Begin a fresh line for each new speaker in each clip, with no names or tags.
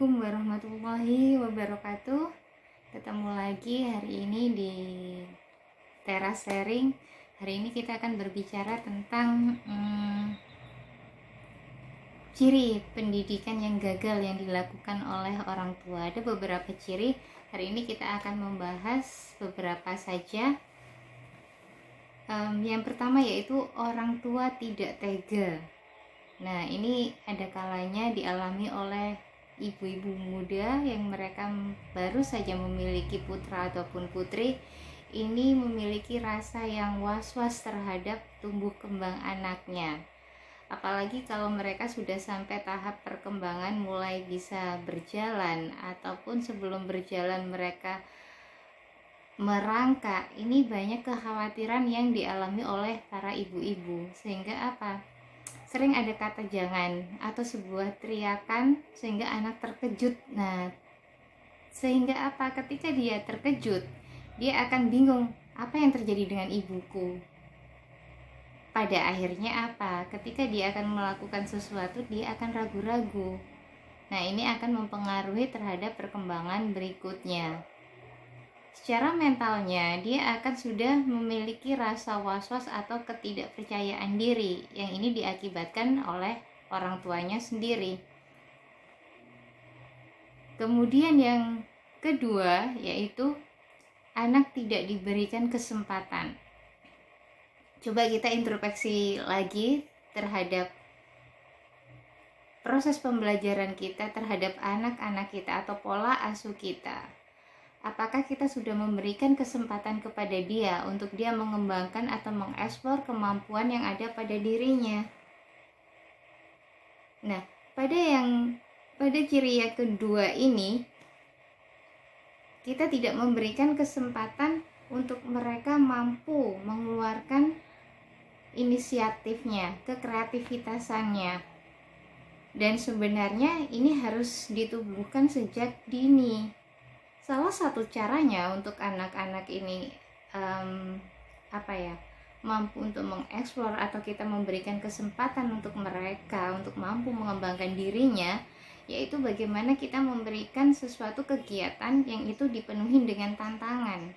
Assalamualaikum warahmatullahi wabarakatuh. Ketemu lagi hari ini di Teras Sharing. Hari ini kita akan berbicara tentang ciri pendidikan yang gagal yang dilakukan oleh orang tua. Ada beberapa ciri. Hari ini kita akan membahas beberapa saja. Yang pertama yaitu orang tua tidak tega. Nah, ini ada kalanya dialami oleh ibu-ibu muda yang mereka baru saja memiliki putra ataupun putri. Ini memiliki rasa yang was-was terhadap tumbuh kembang anaknya. Apalagi kalau mereka sudah sampai tahap perkembangan mulai bisa berjalan, ataupun sebelum berjalan mereka merangkak. Ini banyak kekhawatiran yang dialami oleh para ibu-ibu. Sehingga apa? Sering ada kata jangan atau sebuah teriakan sehingga anak terkejut. Nah, sehingga apa? Ketika dia terkejut, dia akan bingung, apa yang terjadi dengan ibuku? Pada akhirnya apa? Ketika dia akan melakukan sesuatu, dia akan ragu-ragu. Nah, ini akan mempengaruhi terhadap perkembangan berikutnya. Secara mentalnya, dia akan sudah memiliki rasa was-was atau ketidakpercayaan diri, yang ini diakibatkan oleh orang tuanya sendiri. Kemudian yang kedua, yaitu anak tidak diberikan kesempatan. Coba kita introspeksi lagi terhadap proses pembelajaran kita terhadap anak-anak kita atau pola asuh kita. Apakah kita sudah memberikan kesempatan kepada dia untuk dia mengembangkan atau mengeksplor kemampuan yang ada pada dirinya? Nah, pada ciri yang kedua ini, kita tidak memberikan kesempatan untuk mereka mampu mengeluarkan inisiatifnya, kekreativitasannya. Dan sebenarnya ini harus ditumbuhkan sejak dini. Salah satu caranya untuk anak-anak ini mampu untuk mengeksplor atau kita memberikan kesempatan untuk mereka untuk mampu mengembangkan dirinya, yaitu bagaimana kita memberikan sesuatu kegiatan yang itu dipenuhi dengan tantangan.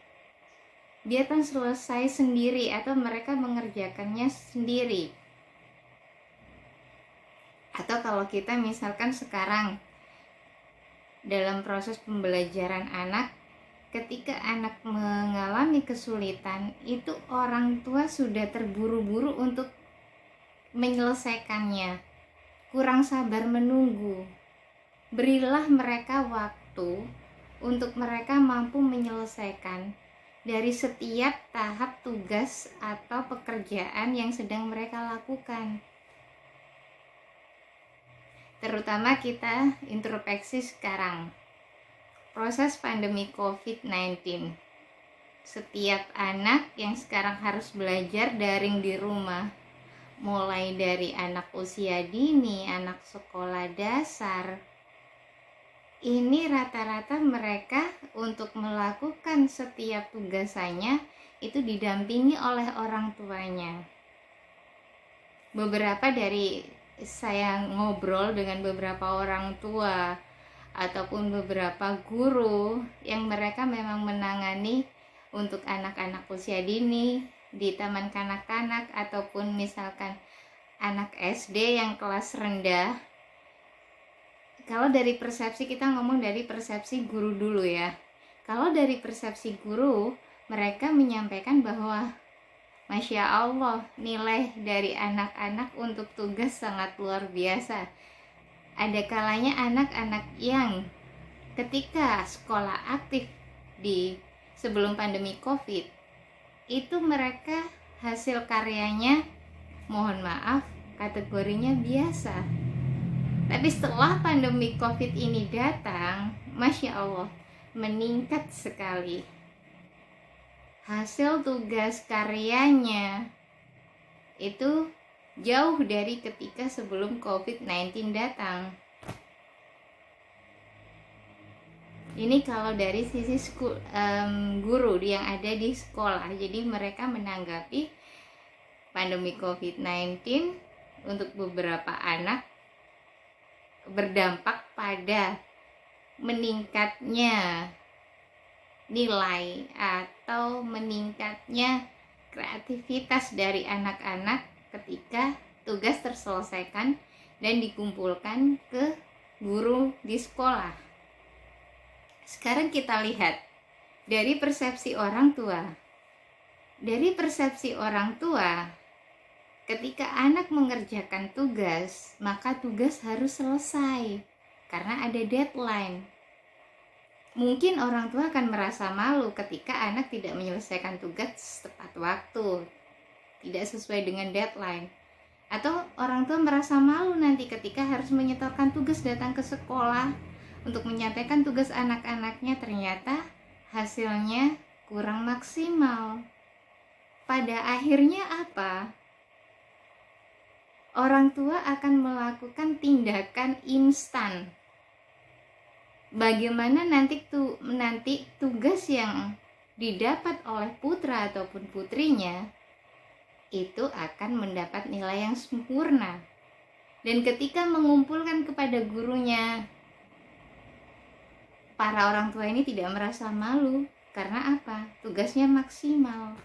Dia akan selesai sendiri atau mereka mengerjakannya sendiri. Atau kalau kita misalkan sekarang dalam proses pembelajaran anak, ketika anak mengalami kesulitan, itu orang tua sudah terburu-buru untuk menyelesaikannya, kurang sabar menunggu. Berilah mereka waktu untuk mereka mampu menyelesaikan dari setiap tahap tugas atau pekerjaan yang sedang mereka lakukan. Terutama kita introspeksi sekarang, proses pandemi COVID-19. Setiap anak yang sekarang harus belajar daring di rumah, mulai dari anak usia dini, anak sekolah dasar, ini rata-rata mereka untuk melakukan setiap tugasannya itu didampingi oleh orang tuanya. Beberapa dari saya ngobrol dengan beberapa orang tua ataupun beberapa guru yang mereka memang menangani untuk anak-anak usia dini di taman kanak-kanak ataupun misalkan anak SD yang kelas rendah. Kalau dari persepsi, kita ngomong dari persepsi guru dulu ya. Kalau dari persepsi guru, mereka menyampaikan bahwa Masya Allah, nilai dari anak-anak untuk tugas sangat luar biasa. Ada kalanya anak-anak yang ketika sekolah aktif di sebelum pandemi COVID, itu mereka hasil karyanya, mohon maaf, kategorinya biasa. Tapi setelah pandemi COVID ini datang, Masya Allah, meningkat sekali. Hasil tugas karyanya itu jauh dari ketika sebelum COVID-19 datang. Ini kalau dari sisi guru yang ada di sekolah. Jadi mereka menanggapi pandemi COVID-19 untuk beberapa anak berdampak pada meningkatnya nilai atau meningkatnya kreativitas dari anak-anak ketika tugas terselesaikan dan dikumpulkan ke guru di sekolah. Sekarang kita lihat dari persepsi orang tua. Dari persepsi orang tua, ketika anak mengerjakan tugas, maka tugas harus selesai karena ada deadline. Mungkin orang tua akan merasa malu ketika anak tidak menyelesaikan tugas tepat waktu, tidak sesuai dengan deadline. Atau orang tua merasa malu nanti ketika harus menyetorkan tugas datang ke sekolah untuk menyampaikan tugas anak-anaknya, ternyata hasilnya kurang maksimal. Pada akhirnya apa? Orang tua akan melakukan tindakan instan. Bagaimana nanti tugas yang didapat oleh putra ataupun putrinya itu akan mendapat nilai yang sempurna. Dan ketika mengumpulkan kepada gurunya, para orang tua ini tidak merasa malu. Karena apa? Tugasnya maksimal,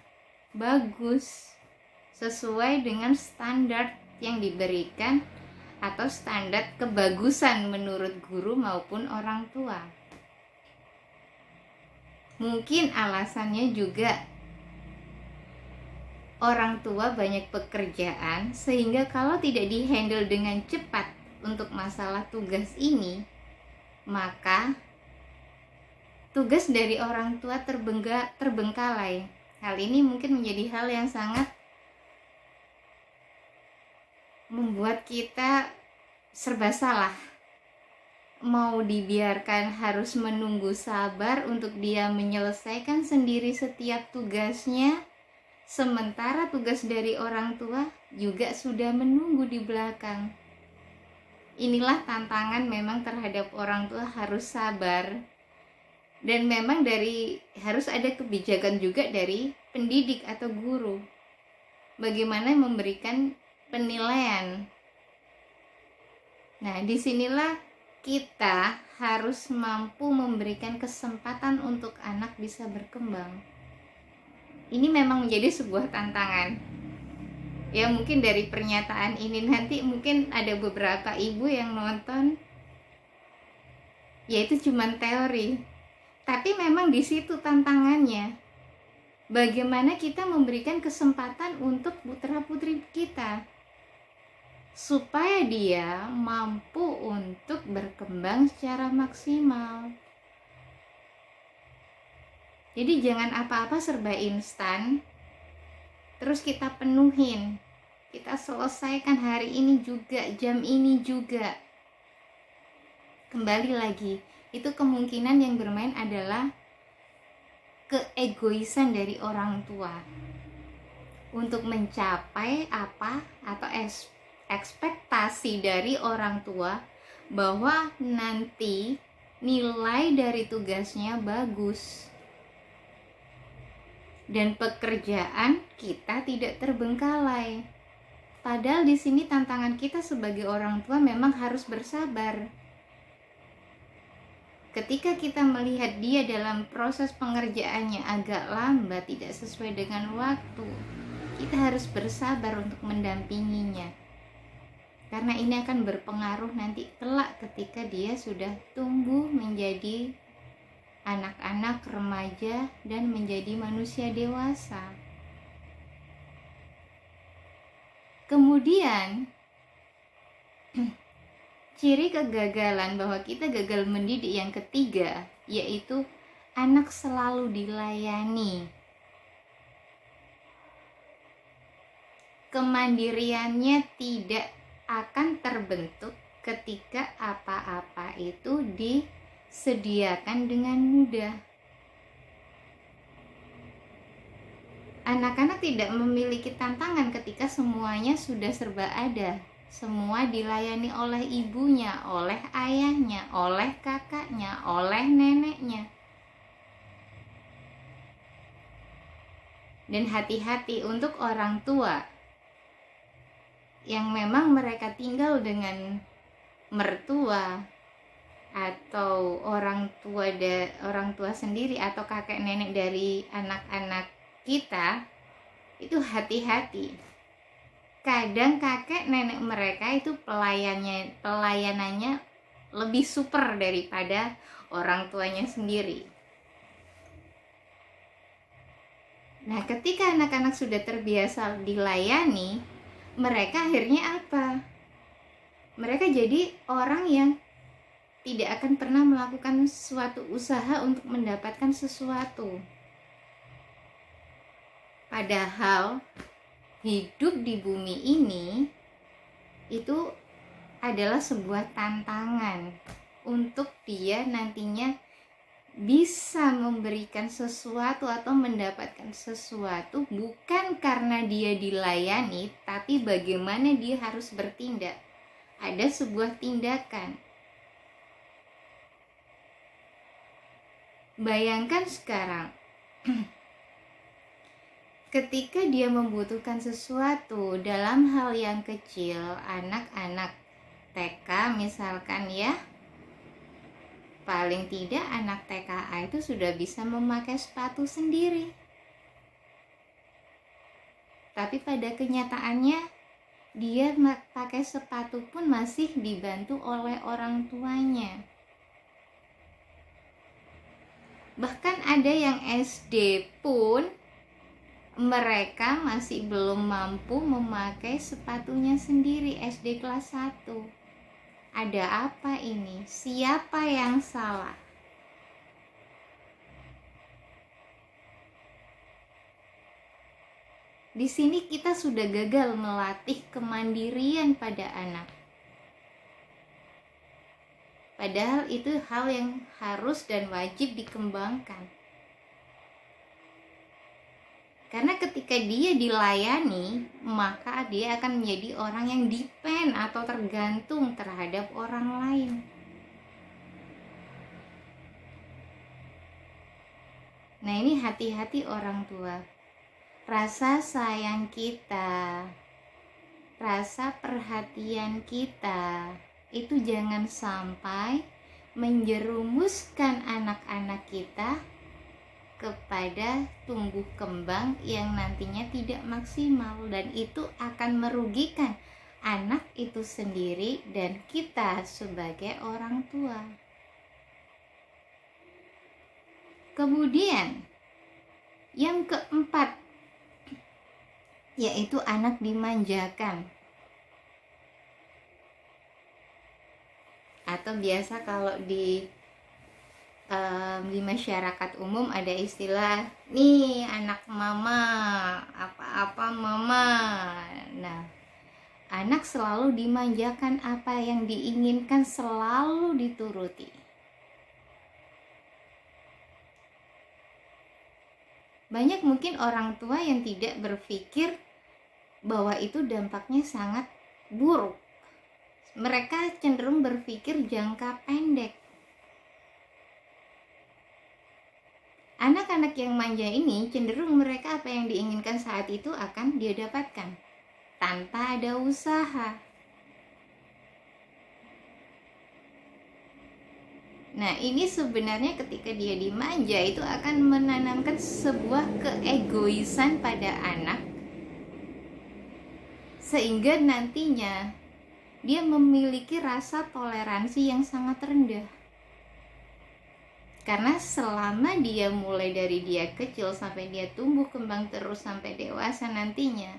bagus, sesuai dengan standar yang diberikan atau standar kebagusan menurut guru maupun orang tua. Mungkin alasannya juga orang tua banyak pekerjaan, sehingga kalau tidak dihandle dengan cepat untuk masalah tugas ini, maka tugas dari orang tua terbengkalai. Hal ini mungkin menjadi hal yang sangat membuat kita serba salah. Mau dibiarkan harus menunggu sabar untuk dia menyelesaikan sendiri setiap tugasnya, sementara tugas dari orang tua juga sudah menunggu di belakang. Inilah tantangan memang terhadap orang tua, harus sabar. Dan memang harus ada kebijakan juga dari pendidik atau guru. Bagaimana memberikan penilaian. Nah, disinilah kita harus mampu memberikan kesempatan untuk anak bisa berkembang. Ini memang menjadi sebuah tantangan. Ya, mungkin dari pernyataan ini nanti mungkin ada beberapa ibu yang nonton, ya itu cuma teori. Tapi memang di situ tantangannya. Bagaimana kita memberikan kesempatan untuk putra-putri kita supaya dia mampu untuk berkembang secara maksimal. Jadi jangan apa-apa serba instan, terus kita penuhin. Kita selesaikan hari ini juga, jam ini juga. Kembali lagi, itu kemungkinan yang bermain adalah keegoisan dari orang tua untuk mencapai apa atau ekspektasi dari orang tua bahwa nanti nilai dari tugasnya bagus dan pekerjaan kita tidak terbengkalai. Padahal di sini tantangan kita sebagai orang tua memang harus bersabar. Ketika kita melihat dia dalam proses pengerjaannya agak lambat, tidak sesuai dengan waktu, kita harus bersabar untuk mendampinginya. Karena ini akan berpengaruh nanti kelak ketika dia sudah tumbuh menjadi anak-anak, remaja, dan menjadi manusia dewasa. Kemudian ciri kegagalan bahwa kita gagal mendidik yang ketiga, yaitu anak selalu dilayani. Kemandiriannya tidak akan terbentuk ketika apa-apa itu disediakan dengan mudah. Anak-anak tidak memiliki tantangan ketika semuanya sudah serba ada. Semua dilayani oleh ibunya, oleh ayahnya, oleh kakaknya, oleh neneknya. Dan hati-hati untuk orang tua yang memang mereka tinggal dengan mertua atau orang tua sendiri atau kakek nenek dari anak-anak kita, itu hati-hati. Kadang kakek nenek mereka itu pelayanannya lebih super daripada orang tuanya sendiri. Nah, ketika anak-anak sudah terbiasa dilayani, mereka akhirnya apa? Mereka jadi orang yang tidak akan pernah melakukan suatu usaha untuk mendapatkan sesuatu. Padahal hidup di bumi ini itu adalah sebuah tantangan untuk dia nantinya bisa memberikan sesuatu atau mendapatkan sesuatu, bukan karena dia dilayani, tapi bagaimana dia harus bertindak. Ada sebuah tindakan. Bayangkan sekarang, ketika dia membutuhkan sesuatu dalam hal yang kecil, anak-anak TK misalkan ya, paling tidak anak TKA itu sudah bisa memakai sepatu sendiri. Tapi pada kenyataannya, dia pakai sepatu pun masih dibantu oleh orang tuanya. Bahkan ada yang SD pun mereka masih belum mampu memakai sepatunya sendiri, SD kelas 1. Ada apa ini? Siapa yang salah? Di sini kita sudah gagal melatih kemandirian pada anak. Padahal itu hal yang harus dan wajib dikembangkan. Karena ketika dia dilayani, maka dia akan menjadi orang yang depend atau tergantung terhadap orang lain. Nah, ini hati-hati orang tua. Rasa sayang kita, rasa perhatian kita, itu jangan sampai menjerumuskan anak-anak kita kepada tumbuh kembang yang nantinya tidak maksimal, dan itu akan merugikan anak itu sendiri dan kita sebagai orang tua. Kemudian yang keempat, yaitu anak dimanjakan. Atau biasa kalau di masyarakat umum ada istilah, nih anak mama, apa-apa mama. Nah, anak selalu dimanjakan, apa yang diinginkan selalu dituruti. Banyak mungkin orang tua yang tidak berpikir bahwa itu dampaknya sangat buruk. Mereka cenderung berpikir jangka pendek. Anak-anak yang manja ini cenderung mereka apa yang diinginkan saat itu akan dia dapatkan tanpa ada usaha. Nah, ini sebenarnya ketika dia dimanja itu akan menanamkan sebuah keegoisan pada anak, sehingga nantinya dia memiliki rasa toleransi yang sangat rendah. Karena selama dia mulai dari dia kecil sampai dia tumbuh kembang terus sampai dewasa nantinya,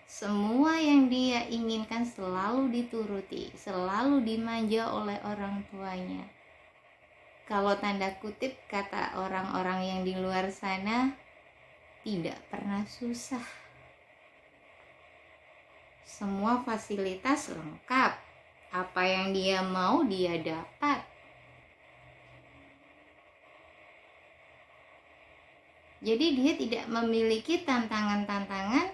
semua yang dia inginkan selalu dituruti, selalu dimanja oleh orang tuanya. Kalau tanda kutip kata orang-orang yang di luar sana, tidak pernah susah. Semua fasilitas lengkap. Apa yang dia mau dia dapat. Jadi dia tidak memiliki tantangan-tantangan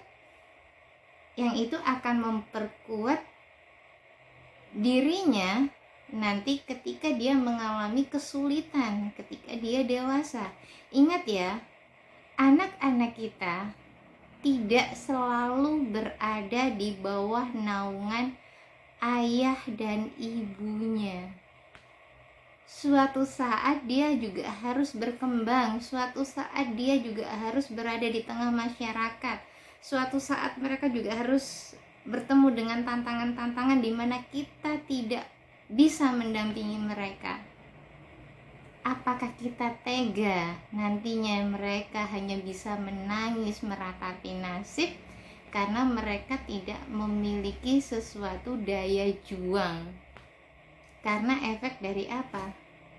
yang itu akan memperkuat dirinya nanti ketika dia mengalami kesulitan ketika dia dewasa. Ingat ya, anak-anak kita tidak selalu berada di bawah naungan ayah dan ibunya. suatu saat dia juga harus berkembang, suatu saat dia juga harus berada di tengah masyarakat, suatu saat mereka juga harus bertemu dengan tantangan-tantangan di mana kita tidak bisa mendampingi mereka. Apakah kita tega nantinya mereka hanya bisa menangis meratapi nasib karena mereka tidak memiliki sesuatu daya juang? Karena efek dari apa?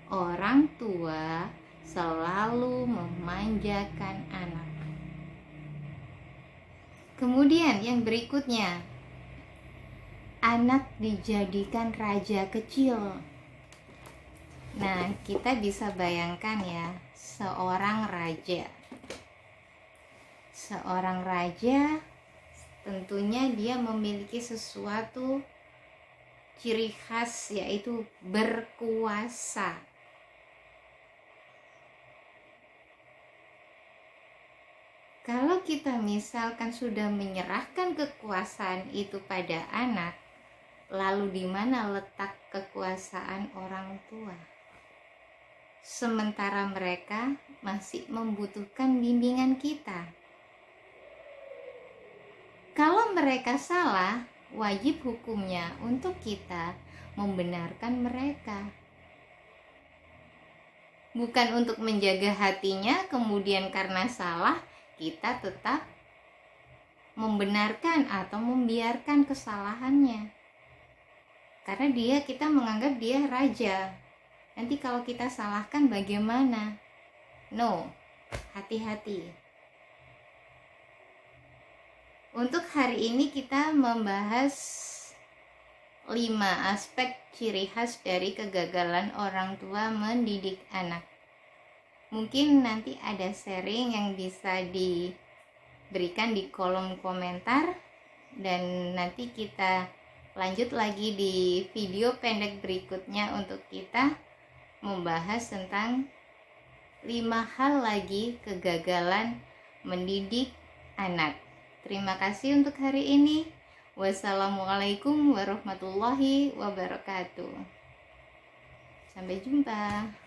Orang tua selalu memanjakan anak. Kemudian yang berikutnya, anak dijadikan raja kecil. Nah, kita bisa bayangkan ya, seorang raja. Seorang raja tentunya dia memiliki sesuatu ciri khas, yaitu berkuasa. Kalau kita misalkan sudah menyerahkan kekuasaan itu pada anak, lalu di mana letak kekuasaan orang tua? Sementara mereka masih membutuhkan bimbingan kita. Kalau mereka salah, wajib hukumnya untuk kita membenarkan mereka. Bukan untuk menjaga hatinya, kemudian karena salah kita tetap membenarkan atau membiarkan kesalahannya. Karena kita menganggap dia raja. Nanti kalau kita salahkan bagaimana? No, hati-hati. Untuk hari ini kita membahas 5 aspek ciri khas dari kegagalan orang tua mendidik anak. Mungkin nanti ada sharing yang bisa diberikan di kolom komentar, dan nanti kita lanjut lagi di video pendek berikutnya untuk kita membahas tentang 5 hal lagi kegagalan mendidik anak. Terima kasih untuk hari ini. Wassalamualaikum warahmatullahi wabarakatuh. Sampai jumpa.